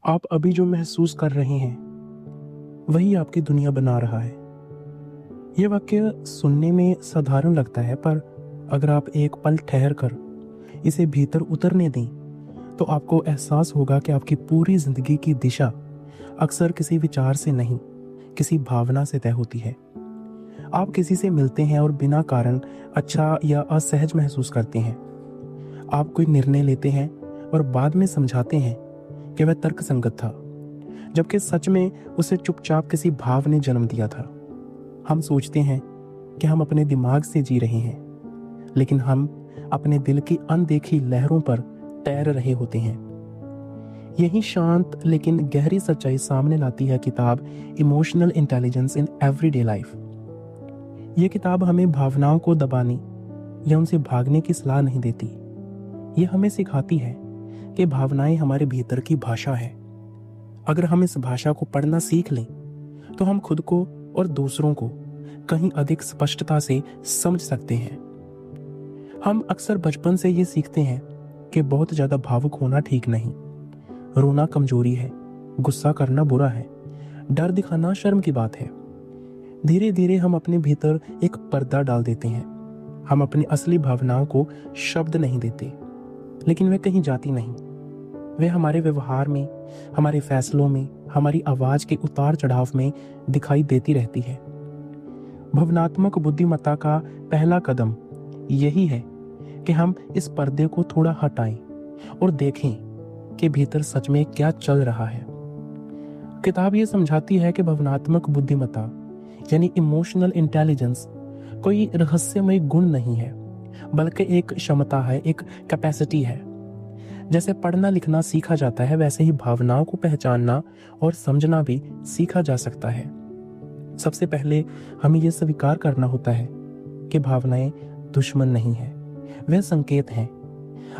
आप अभी जो महसूस कर रहे हैं वही आपकी दुनिया बना रहा है। ये वाक्य सुनने में साधारण लगता है, पर अगर आप एक पल ठहर कर इसे भीतर उतरने दें तो आपको एहसास होगा कि आपकी पूरी जिंदगी की दिशा अक्सर किसी विचार से नहीं, किसी भावना से तय होती है। आप किसी से मिलते हैं और बिना कारण अच्छा या असहज महसूस करते हैं। आप कोई निर्णय लेते हैं और बाद में समझाते हैं कि वह तर्कसंगत था, जबकि सच में उसे चुपचाप किसी भाव ने जन्म दिया था। हम सोचते हैं कि हम अपने दिमाग से जी रहे हैं, लेकिन हम अपने दिल की अनदेखी लहरों पर तैर रहे होते हैं। यही शांत लेकिन गहरी सच्चाई सामने लाती है किताब emotional intelligence in everyday life. यह किताब हमें भावनाओं को दबाने या उनसे भागने की सलाह नहीं देती। यह हमें सिखाती है कि भावनाएं हमारे भीतर की भाषा है। अगर हम इस भाषा को पढ़ना सीख लें तो हम खुद को और दूसरों को कहीं अधिक स्पष्टता से समझ सकते हैं। हम अक्सर बचपन से ये सीखते हैं कि बहुत ज्यादा भावुक होना ठीक नहीं, रोना कमजोरी है, गुस्सा करना बुरा है, डर दिखाना शर्म की बात है। धीरे धीरे हम अपने भीतर एक पर्दा डाल देते हैं। हम अपनी असली भावनाओं को शब्द नहीं देते, लेकिन वे कहीं जाती नहीं। वे हमारे व्यवहार में, हमारे फैसलों में, हमारी आवाज के उतार चढ़ाव में दिखाई देती रहती है। भावनात्मक बुद्धिमत्ता का पहला कदम यही है कि हम इस पर्दे को थोड़ा हटाएं और देखें कि भीतर सच में क्या चल रहा है। किताब ये समझाती है कि भावनात्मक बुद्धिमत्ता यानी इमोशनल इंटेलिजेंस कोई रहस्यमय गुण नहीं है, बल्कि एक क्षमता है, एक कैपेसिटी है। जैसे पढ़ना लिखना सीखा जाता है, वैसे ही भावनाओं को पहचानना और समझना भी सीखा जा सकता है। सबसे पहले हमें यह स्वीकार करना होता है कि भावनाएं दुश्मन नहीं है, वे संकेत हैं।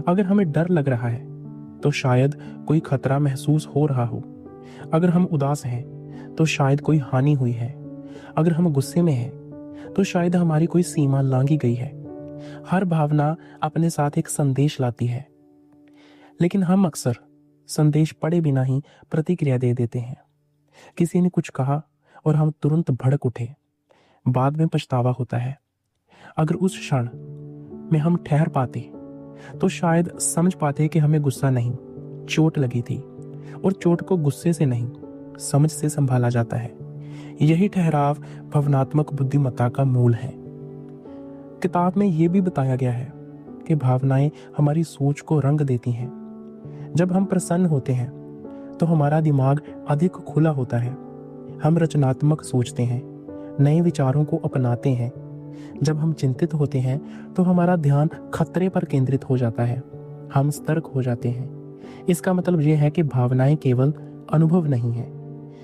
अगर हमें डर लग रहा है तो शायद कोई खतरा महसूस हो रहा हो। अगर हम उदास हैं तो शायद कोई हानि हुई है। अगर हम गुस्से में हैं तो शायद हमारी कोई सीमा लांघी गई है। हर भावना अपने साथ एक संदेश लाती है, लेकिन हम अक्सर संदेश पढ़े बिना ही प्रतिक्रिया दे देते हैं। किसी ने कुछ कहा और हम तुरंत भड़क उठे। बाद में पछतावा होता है। अगर उस क्षण में हम ठहर पाते तो शायद समझ पाते कि हमें गुस्सा नहीं, चोट लगी थी, और चोट को गुस्से से नहीं, समझ से संभाला जाता है। यही ठहराव भावनात्मक बुद्धिमत्ता का मूल है। किताब में यह भी बताया गया है कि भावनाएं हमारी सोच को रंग देती हैं। जब हम प्रसन्न होते हैं तो हमारा दिमाग अधिक खुला होता है। हम रचनात्मक सोचते हैं, नए विचारों को अपनाते हैं। जब हम चिंतित होते हैं तो हमारा ध्यान खतरे पर केंद्रित हो जाता है, हम सतर्क हो जाते हैं। इसका मतलब यह है कि भावनाएं केवल अनुभव नहीं है,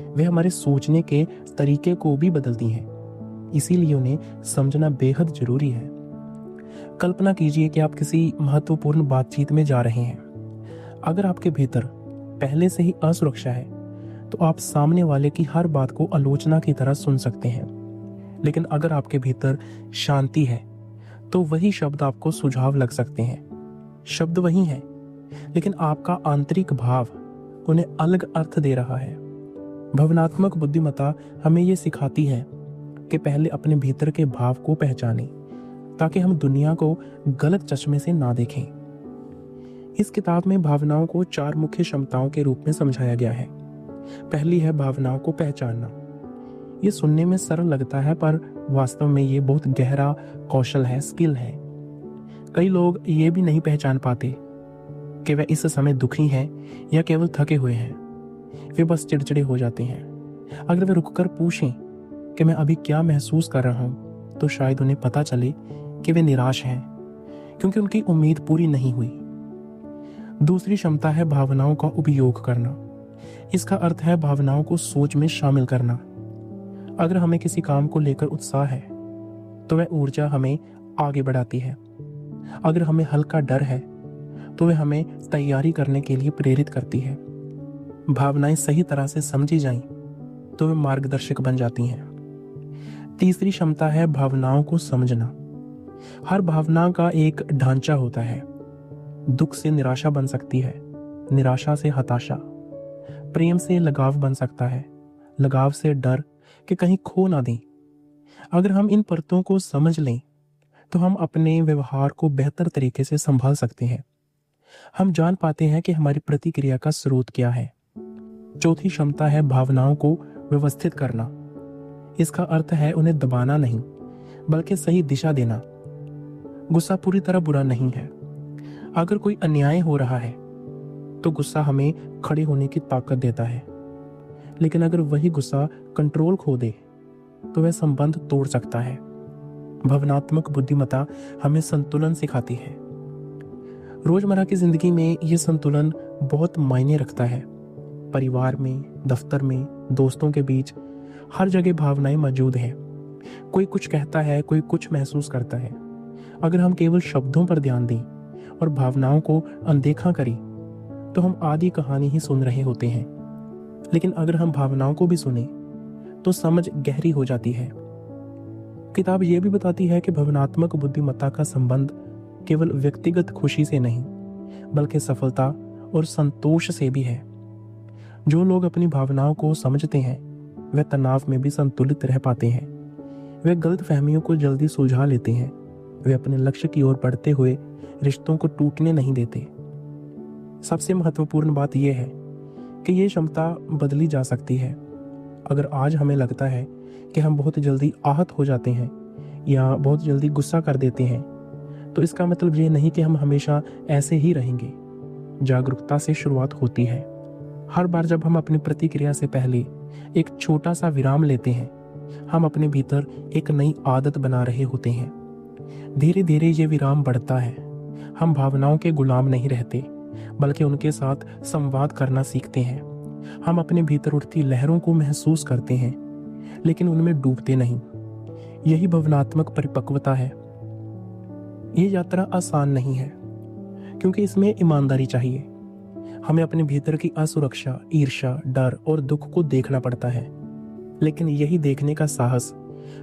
वे हमारे सोचने के तरीके को भी बदलती हैं। इसीलिए उन्हें समझना बेहद जरूरी है। कल्पना कीजिए कि आप किसी महत्वपूर्ण बातचीत में जा रहे हैं। अगर आपके भीतर पहले से ही असुरक्षा है तो आप सामने वाले की हर बात को आलोचना की तरह सुन सकते हैं। लेकिन अगर आपके भीतर शांति है तो वही शब्द आपको सुझाव लग सकते हैं। शब्द वही हैं, लेकिन आपका आंतरिक भाव उन्हें अलग अर्थ दे रहा है। भावनात्मक बुद्धिमत्ता हमें यह सिखाती है कि पहले अपने भीतर के भाव को पहचानें, ताकि हम दुनिया को गलत चश्मे से ना देखें। इस किताब में भावनाओं को 4 मुख्य क्षमताओं के रूप में समझाया गया है। पहली है भावनाओं को पहचानना। ये सुनने में सरल लगता है, पर वास्तव में ये बहुत गहरा कौशल है, स्किल है। कई लोग ये भी नहीं पहचान पाते कि वे इस समय दुखी हैं या केवल थके हुए हैं। वे बस चिड़चिड़े हो जाते हैं। अगर वे रुककर पूछें कि मैं अभी क्या महसूस कर रहा हूं, तो शायद उन्हें पता चले कि वे निराश हैं, क्योंकि उनकी उम्मीद पूरी नहीं हुई। दूसरी क्षमता है भावनाओं का उपयोग करना। इसका अर्थ है भावनाओं को सोच में शामिल करना। अगर हमें किसी काम को लेकर उत्साह है तो वह ऊर्जा हमें आगे बढ़ाती है। अगर हमें हल्का डर है तो वह हमें तैयारी करने के लिए प्रेरित करती है। भावनाएं सही तरह से समझी जाएं तो वे मार्गदर्शक बन जाती हैं। तीसरी क्षमता है भावनाओं को समझना। हर भावना का एक ढांचा होता है। दुख से निराशा बन सकती है, निराशा से हताशा, प्रेम से लगाव बन सकता है, लगाव से डर कि कहीं खो ना दें। अगर हम इन परतों को समझ लें तो हम अपने व्यवहार को बेहतर तरीके से संभाल सकते हैं। हम जान पाते हैं कि हमारी प्रतिक्रिया का स्रोत क्या है। चौथी क्षमता है भावनाओं को व्यवस्थित करना। इसका अर्थ है उन्हें दबाना नहीं, बल्कि सही दिशा देना। गुस्सा पूरी तरह बुरा नहीं है। अगर कोई अन्याय हो रहा है तो गुस्सा हमें खड़े होने की ताकत देता है, लेकिन अगर वही गुस्सा कंट्रोल खो दे तो वह संबंध तोड़ सकता है। भावनात्मक बुद्धिमत्ता हमें संतुलन सिखाती है। रोजमर्रा की जिंदगी में यह संतुलन बहुत मायने रखता है। परिवार में, दफ्तर में, दोस्तों के बीच हर जगह भावनाएं मौजूद हैं। कोई कुछ कहता है, कोई कुछ महसूस करता है। अगर हम केवल शब्दों पर ध्यान दें और भावनाओं को अनदेखा करें तो हम आधी कहानी ही सुन रहे होते हैं। लेकिन अगर हम भावनाओं को भी सुने तो समझ गहरी हो जाती है। किताब यह भी बताती है कि भावनात्मक बुद्धिमत्ता का संबंध केवल व्यक्तिगत खुशी से नहीं, बल्कि सफलता और संतोष से भी है। जो लोग अपनी भावनाओं को समझते हैं वे तनाव में भी संतुलित रह पाते हैं। वे गलतफहमियों को जल्दी सुलझा लेते हैं। वे अपने लक्ष्य की ओर बढ़ते हुए रिश्तों को टूटने नहीं देते। सबसे महत्वपूर्ण बात यह है कि यह क्षमता बदली जा सकती है। अगर आज हमें लगता है कि हम बहुत जल्दी आहत हो जाते हैं या बहुत जल्दी गुस्सा कर देते हैं, तो इसका मतलब ये नहीं कि हम हमेशा ऐसे ही रहेंगे। जागरूकता से शुरुआत होती है। हर बार जब हम अपनी प्रतिक्रिया से पहले एक छोटा सा विराम लेते हैं, हम अपने भीतर एक नई आदत बना रहे होते हैं। धीरे धीरे ये विराम बढ़ता है। हम भावनाओं के गुलाम नहीं रहते, बल्कि उनके साथ संवाद करना सीखते हैं। हम अपने भीतर उठती लहरों को महसूस करते हैं, लेकिन उनमें डूबते नहीं। यही भावनात्मक परिपक्वता है। ये यात्रा आसान नहीं है, क्योंकि इसमें ईमानदारी चाहिए। हमें अपने भीतर की असुरक्षा, ईर्ष्या, डर और दुख को देखना पड़ता है। लेकिन यही देखने का साहस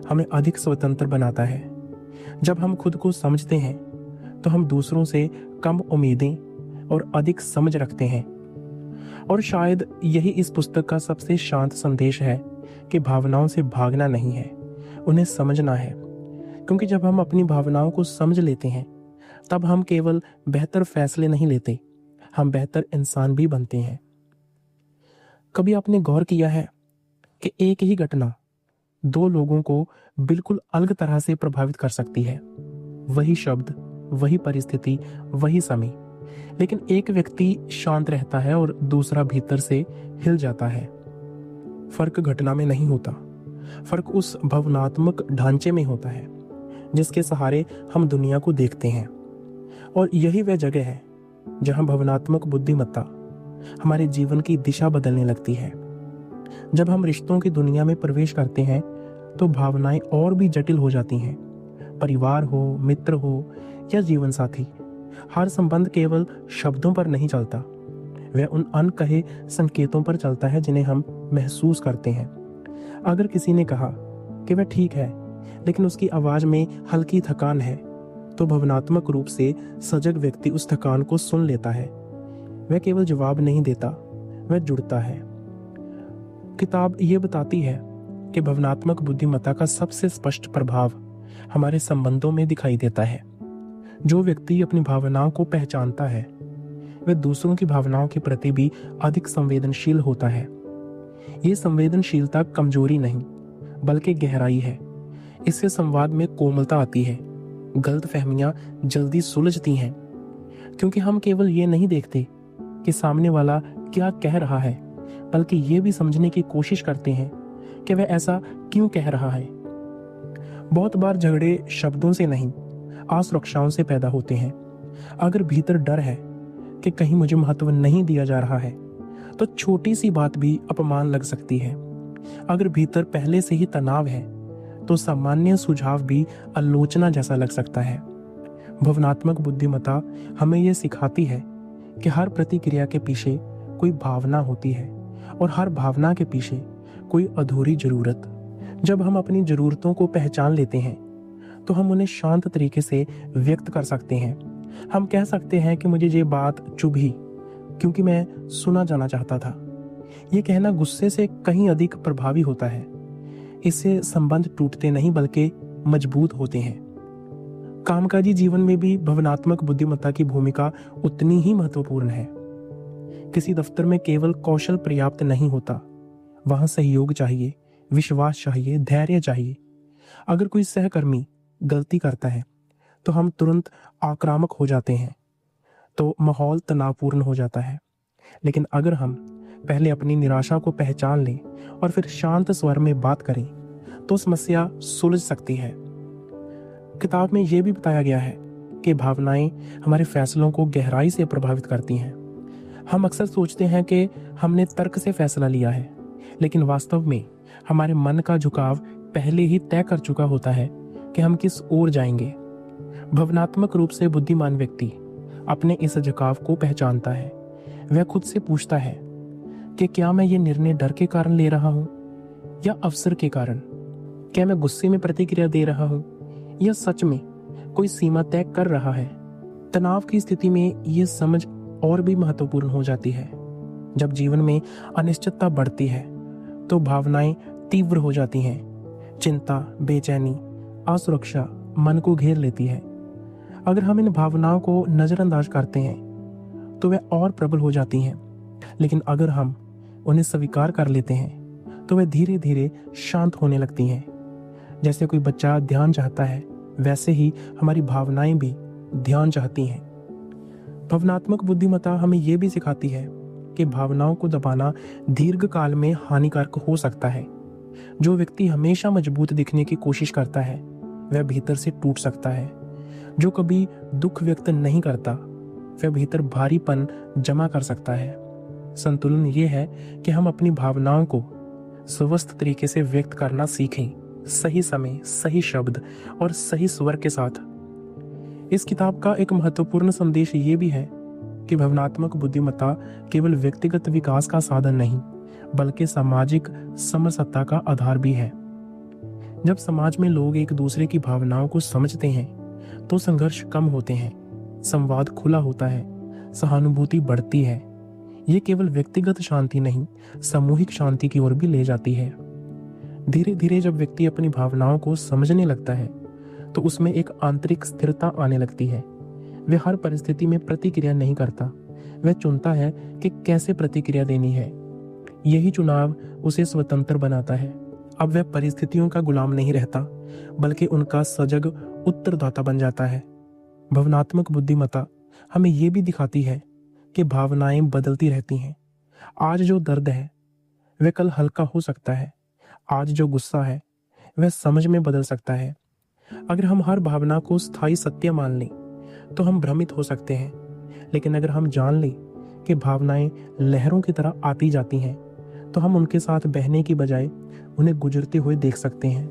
हमें अधिक स्वतंत्र बनाता है। जब हम खुद को समझते हैं तो हम दूसरों से कम उम्मीदें और अधिक समझ रखते हैं। और शायद यही इस पुस्तक का सबसे शांत संदेश है कि भावनाओं से भागना नहीं है, उन्हें समझना है। क्योंकि जब हम अपनी भावनाओं को समझ लेते हैं तब हम केवल बेहतर फैसले नहीं लेते, हम बेहतर इंसान भी बनते हैं। कभी आपने गौर किया है कि एक ही घटना दो लोगों को बिल्कुल अलग तरह से प्रभावित कर सकती है? वही शब्द, वही परिस्थिति, वही समय, लेकिन एक व्यक्ति शांत रहता है और दूसरा भीतर से हिल जाता है। फर्क घटना में नहीं होता, फर्क उस भावनात्मक ढांचे में होता है जिसके सहारे हम दुनिया को देखते हैं। और यही वह जगह है जहां भावनात्मक बुद्धिमत्ता हमारे जीवन की दिशा बदलने लगती है। जब हम रिश्तों की दुनिया में प्रवेश करते हैं तो भावनाएं और भी जटिल हो जाती हैं। परिवार हो, मित्र हो या जीवन साथी, हर संबंध केवल शब्दों पर नहीं चलता, वह उन अनकहे संकेतों पर चलता है जिन्हें हम महसूस करते हैं। अगर किसी ने कहा कि वह ठीक है, लेकिन उसकी आवाज में हल्की थकान है, तो भावनात्मक रूप से सजग व्यक्ति उस थकान को सुन लेता है। वह केवल जवाब नहीं देता, वह जुड़ता है। किताब ये बताती है कि भावनात्मक बुद्धिमत्ता का सबसे स्पष्ट प्रभाव हमारे संबंधों में दिखाई देता है। जो व्यक्ति अपनी भावनाओं को पहचानता है वह दूसरों की भावनाओं के प्रति भी अधिक संवेदनशील होता है। ये संवेदनशीलता कमजोरी नहीं, बल्कि गहराई है। इससे संवाद में कोमलता आती है, गलतफहमियां जल्दी सुलझती हैं, क्योंकि हम केवल ये नहीं देखते कि सामने वाला क्या कह रहा है, बल्कि ये भी समझने की कोशिश करते हैं कि वह ऐसा क्यों कह रहा है। बहुत बार झगड़े शब्दों से नहीं, असुरक्षाओं से पैदा होते हैं। अगर भीतर डर है कि कहीं मुझे महत्व नहीं दिया जा रहा है, तो छोटी सी बात भी अपमान लग सकती है। अगर भीतर पहले से ही तनाव है, तो सामान्य सुझाव भी आलोचना जैसा लग सकता है। भावनात्मक बुद्धिमत्ता हमें यह सिखाती है कि हर प्रतिक्रिया के पीछे कोई भावना होती है और हर भावना के पीछे कोई अधूरी जरूरत। जब हम अपनी जरूरतों को पहचान लेते हैं तो हम उन्हें शांत तरीके से व्यक्त कर सकते हैं। हम कह सकते हैं कि मुझे ये बात चुभी क्योंकि मैं सुना जाना चाहता था। ये कहना गुस्से से कहीं अधिक प्रभावी होता है। इससे संबंध टूटते नहीं बल्कि मजबूत होते हैं। कामकाजी जीवन में भी भावनात्मक बुद्धिमत्ता की भूमिका उतनी ही महत्वपूर्ण है। किसी दफ्तर में केवल कौशल पर्याप्त नहीं होता, वहां सहयोग चाहिए, विश्वास चाहिए, धैर्य चाहिए। अगर कोई सहकर्मी गलती करता है तो हम तुरंत आक्रामक हो जाते हैं, तो माहौल तनावपूर्ण हो जाता है। लेकिन अगर हम पहले अपनी निराशा को पहचान लें और फिर शांत स्वर में बात करें तो समस्या सुलझ सकती है। किताब में यह भी बताया गया है कि भावनाएं हमारे फैसलों को गहराई से प्रभावित करती हैं। हम अक्सर सोचते हैं कि हमने तर्क से फैसला लिया है, लेकिन वास्तव में हमारे मन का झुकाव पहले ही तय कर चुका होता है कि हम किस ओर जाएंगे। भावनात्मक रूप से बुद्धिमान व्यक्ति अपने इस झुकाव को पहचानता है। वह खुद से पूछता है कि क्या मैं ये निर्णय डर के कारण ले रहा हूं या अवसर के कारण? क्या मैं गुस्से में प्रतिक्रिया दे रहा हूं या सच में कोई सीमा तय कर रहा है? तनाव की स्थिति में ये समझ और भी महत्वपूर्ण हो जाती है। जब जीवन में अनिश्चितता बढ़ती है तो भावनाएं तीव्र हो जाती हैं। चिंता, बेचैनी, असुरक्षा मन को घेर लेती है। अगर हम इन भावनाओं को नजरअंदाज करते हैं तो वे और प्रबल हो जाती हैं, लेकिन अगर हम उन्हें स्वीकार कर लेते हैं तो वे धीरे धीरे शांत होने लगती हैं। जैसे कोई बच्चा ध्यान चाहता है, वैसे ही हमारी भावनाएं भी ध्यान चाहती हैं। भावनात्मक बुद्धिमत्ता हमें यह भी सिखाती है कि भावनाओं को दबाना दीर्घकाल में हानिकारक हो सकता है। जो व्यक्ति हमेशा मजबूत दिखने की कोशिश करता है वह भीतर से टूट सकता है। जो कभी दुख व्यक्त नहीं करता वह भीतर भारीपन जमा कर सकता है। संतुलन ये है कि हम अपनी भावनाओं को स्वस्थ तरीके से व्यक्त करना सीखें, सही समय, सही शब्द और सही स्वर के साथ। इस किताब का एक महत्वपूर्ण संदेश ये भी है कि भावनात्मक बुद्धिमत्ता केवल व्यक्तिगत विकास का साधन नहीं बल्कि सामाजिक समरसता का आधार भी है। जब समाज में लोग एक दूसरे की भावनाओं को समझते हैं तो संघर्ष कम होते हैं, संवाद खुला होता है, सहानुभूति बढ़ती है। ये केवल व्यक्तिगत शांति नहीं, सामूहिक शांति की ओर भी ले जाती है। धीरे धीरे जब व्यक्ति अपनी भावनाओं को समझने लगता है तो उसमें एक आंतरिक स्थिरता आने लगती है। वह हर परिस्थिति में प्रतिक्रिया नहीं करता, वह चुनता है कि कैसे प्रतिक्रिया देनी है। यही चुनाव उसे स्वतंत्र बनाता है। अब वह परिस्थितियों का गुलाम नहीं रहता बल्कि उनका सजग उत्तरदाता बन जाता है। भावनात्मक बुद्धिमत्ता हमें यह भी दिखाती है कि भावनाएं बदलती रहती हैं। आज जो दर्द है वह कल हल्का हो सकता है। आज जो गुस्सा है वह समझ में बदल सकता है। अगर हम हर भावना को स्थायी सत्य मान लें तो हम भ्रमित हो सकते हैं, लेकिन अगर हम जान लें कि भावनाएं लहरों की तरह आती जाती हैं तो हम उनके साथ बहने की बजाय उन्हें गुजरते हुए देख सकते हैं।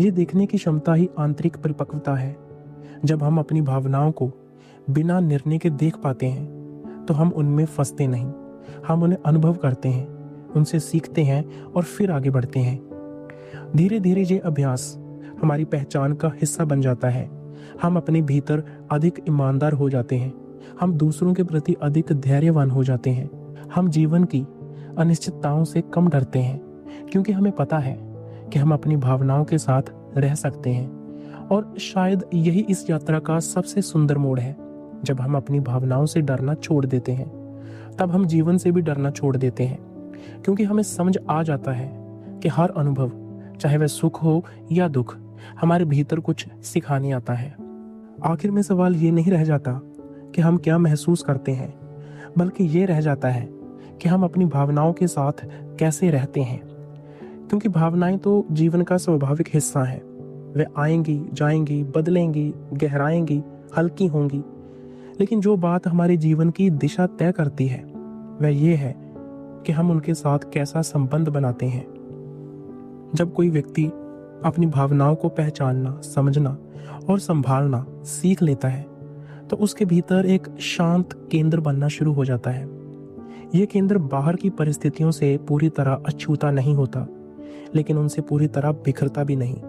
ये देखने की क्षमता ही आंतरिक परिपक्वता है। जब हम अपनी भावनाओं को बिना निर्णय के देख पाते हैं तो हम उनमें फंसते नहीं, हम उन्हें अनुभव करते हैं, उनसे सीखते हैं और फिर आगे बढ़ते हैं। धीरे धीरे ये अभ्यास हमारी पहचान का हिस्सा बन जाता है। हम अपने भीतर अधिक ईमानदार हो जाते हैं, हम दूसरों के प्रति अधिक धैर्यवान हो जाते हैं, हम जीवन की अनिश्चितताओं से कम डरते हैं क्योंकि हमें पता है कि हम अपनी भावनाओं के साथ रह सकते हैं। और शायद यही इस यात्रा का सबसे सुंदर मोड़ है। जब हम अपनी भावनाओं से डरना छोड़ देते हैं तब हम जीवन से भी डरना छोड़ देते हैं, क्योंकि हमें समझ आ जाता है कि हर अनुभव, चाहे वह सुख हो या दुख, हमारे भीतर कुछ सिखाने आता है। आखिर में सवाल ये नहीं रह जाता कि हम क्या महसूस करते हैं, बल्कि ये रह जाता है कि हम अपनी भावनाओं के साथ कैसे रहते हैं। क्योंकि भावनाएं तो जीवन का स्वाभाविक हिस्सा है। वे आएंगी, जाएंगी, बदलेंगी, गहराएंगी, हल्की होंगी, लेकिन जो बात हमारे जीवन की दिशा तय करती है वह ये है कि हम उनके साथ कैसा संबंध बनाते हैं। जब कोई व्यक्ति अपनी भावनाओं को पहचानना, समझना और संभालना सीख लेता है तो उसके भीतर एक शांत केंद्र बनना शुरू हो जाता है। यह केंद्र बाहर की परिस्थितियों से पूरी तरह अछूता नहीं होता, लेकिन उनसे पूरी तरह बिखरता भी नहीं।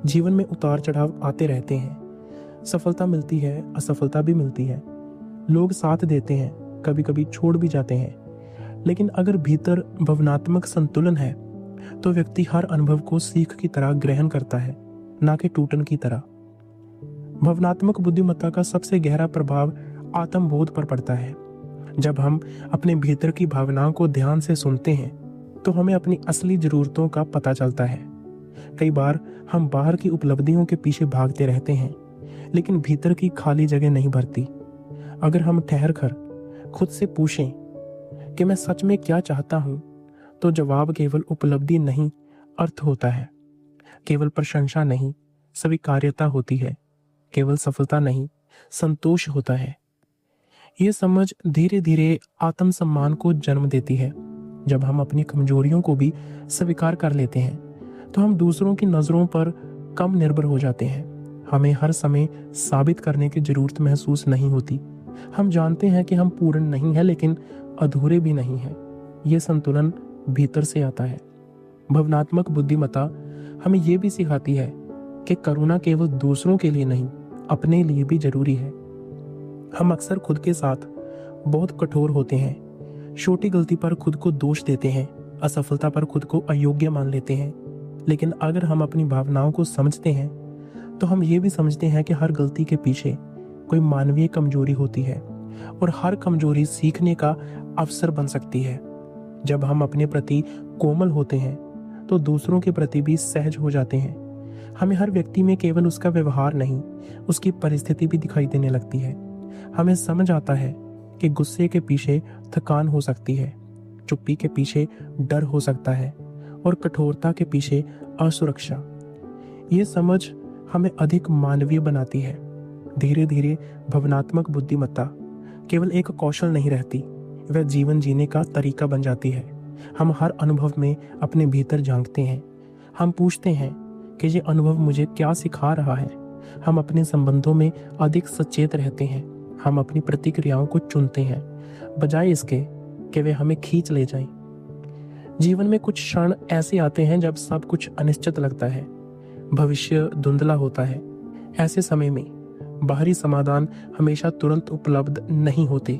जीवन में उतार चढ़ाव आते रहते हैं, सफलता मिलती है, असफलता भी मिलती है, लोग साथ देते हैं, कभी कभी छोड़ भी जाते हैं, लेकिन अगर भीतर भावनात्मक संतुलन है तो व्यक्ति हर अनुभव को सीख की तरह ग्रहण करता है, ना कि टूटन की तरह। भावनात्मक बुद्धिमत्ता का सबसे गहरा प्रभाव आत्मबोध पर पड़ता है। जब हम अपने भीतर की भावनाओं को ध्यान से सुनते हैं तो हमें अपनी असली जरूरतों का पता चलता है। कई बार हम बाहर की उपलब्धियों के पीछे भागते रहते हैं, लेकिन भीतर की खाली जगह नहीं भरती। अगर हम ठहर कर खुद से पूछें कि मैं सच में क्या चाहता हूं, तो जवाब केवल उपलब्धि नहीं, अर्थ होता है। केवल प्रशंसा नहीं, स्वीकार्यता होती है। केवल सफलता नहीं, संतोष होता है। ये समझ धीरे धीरे आत्मसम्मान को जन्म देती है। जब हम अपनी कमजोरियों को भी स्वीकार कर लेते हैं तो हम दूसरों की नजरों पर कम निर्भर हो जाते हैं। हमें हर समय साबित करने की जरूरत महसूस नहीं होती। हम जानते हैं कि हम पूर्ण नहीं हैं, लेकिन अधूरे भी नहीं हैं। ये संतुलन भीतर से आता है। भावनात्मक बुद्धिमत्ता हमें यह भी सिखाती है कि करुणा केवल दूसरों के लिए नहीं, अपने लिए भी जरूरी है। हम अक्सर खुद के साथ बहुत कठोर होते हैं। छोटी गलती पर खुद को दोष देते हैं, असफलता पर खुद को अयोग्य मान लेते हैं। लेकिन अगर हम अपनी भावनाओं को समझते हैं तो हम ये भी समझते हैं कि हर गलती के पीछे कोई मानवीय कमजोरी होती है और हर कमजोरी सीखने का अवसर बन सकती है। जब हम अपने प्रति कोमल होते हैं तो दूसरों के प्रति भी सहज हो जाते हैं। हमें हर व्यक्ति में केवल उसका व्यवहार नहीं, उसकी परिस्थिति भी दिखाई देने लगती है। हमें समझ आता है कि गुस्से के पीछे थकान हो सकती है, चुप्पी के पीछे डर हो सकता है और कठोरता के पीछे असुरक्षा। ये समझ हमें अधिक मानवीय बनाती है। धीरे धीरे भावनात्मक बुद्धिमत्ता केवल एक कौशल नहीं रहती, वह जीवन जीने का तरीका बन जाती है। हम हर अनुभव में अपने भीतर झांकते हैं। हम पूछते हैं कि ये अनुभव मुझे क्या सिखा रहा है। हम अपने संबंधों में अधिक सचेत रहते हैं। हम अपनी प्रतिक्रियाओं को चुनते हैं, बजाय इसके कि वे हमें खींच ले जाएं। जीवन में कुछ क्षण ऐसे आते हैं जब सब कुछ अनिश्चित लगता है, भविष्य धुंधला होता है। ऐसे समय में बाहरी समाधान हमेशा तुरंत उपलब्ध नहीं होते,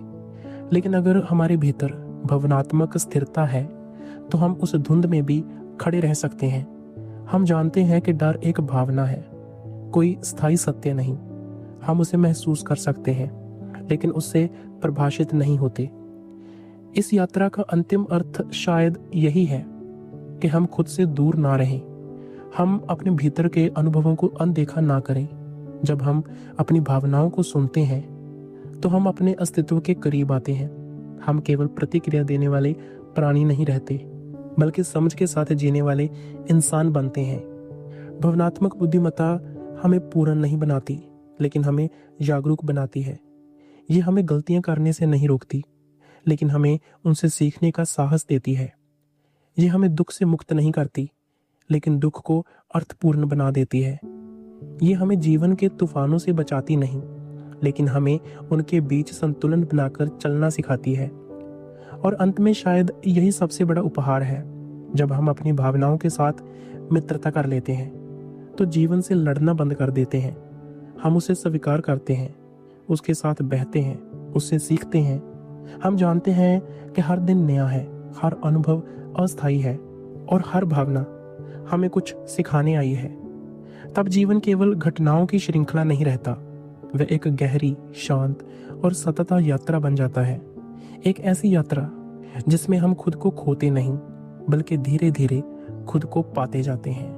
लेकिन अगर हमारे भीतर भावनात्मक स्थिरता है तो हम उस धुंध में भी खड़े रह सकते हैं। हम जानते हैं कि डर एक भावना है, कोई स्थायी सत्य नहीं। हम उसे महसूस कर सकते हैं, लेकिन उससे प्रभाषित नहीं होते। इस यात्रा का अंतिम अर्थ शायद यही है कि हम खुद से दूर ना रहें। हम अपने भीतर के अनुभवों को अनदेखा ना करें। जब हम अपनी भावनाओं को सुनते हैं तो हम अपने अस्तित्व के करीब आते हैं। हम केवल प्रतिक्रिया देने वाले प्राणी नहीं रहते, बल्कि समझ के साथ जीने वाले इंसान बनते हैं। भावनात्मक बुद्धिमत्ता हमें पूर्ण नहीं बनाती, लेकिन हमें जागरूक बनाती है। ये हमें गलतियां करने से नहीं रोकती, लेकिन हमें उनसे सीखने का साहस देती है। ये हमें दुख से मुक्त नहीं करती, लेकिन दुख को अर्थपूर्ण बना देती है। ये हमें जीवन के तूफानों से बचाती नहीं, लेकिन हमें उनके बीच संतुलन बनाकर चलना सिखाती है। और अंत में शायद यही सबसे बड़ा उपहार है। जब हम अपनी भावनाओं के साथ मित्रता कर लेते हैं तो जीवन से लड़ना बंद कर देते हैं। हम उसे स्वीकार करते हैं, उसके साथ बहते हैं, उससे सीखते हैं। हम जानते हैं कि हर दिन नया है, हर अनुभव अस्थायी है और हर भावना हमें कुछ सिखाने आई है। तब जीवन केवल घटनाओं की श्रृंखला नहीं रहता, वह एक गहरी, शांत और सतत यात्रा बन जाता है। एक ऐसी यात्रा जिसमें हम खुद को खोते नहीं, बल्कि धीरे धीरे खुद को पाते जाते हैं।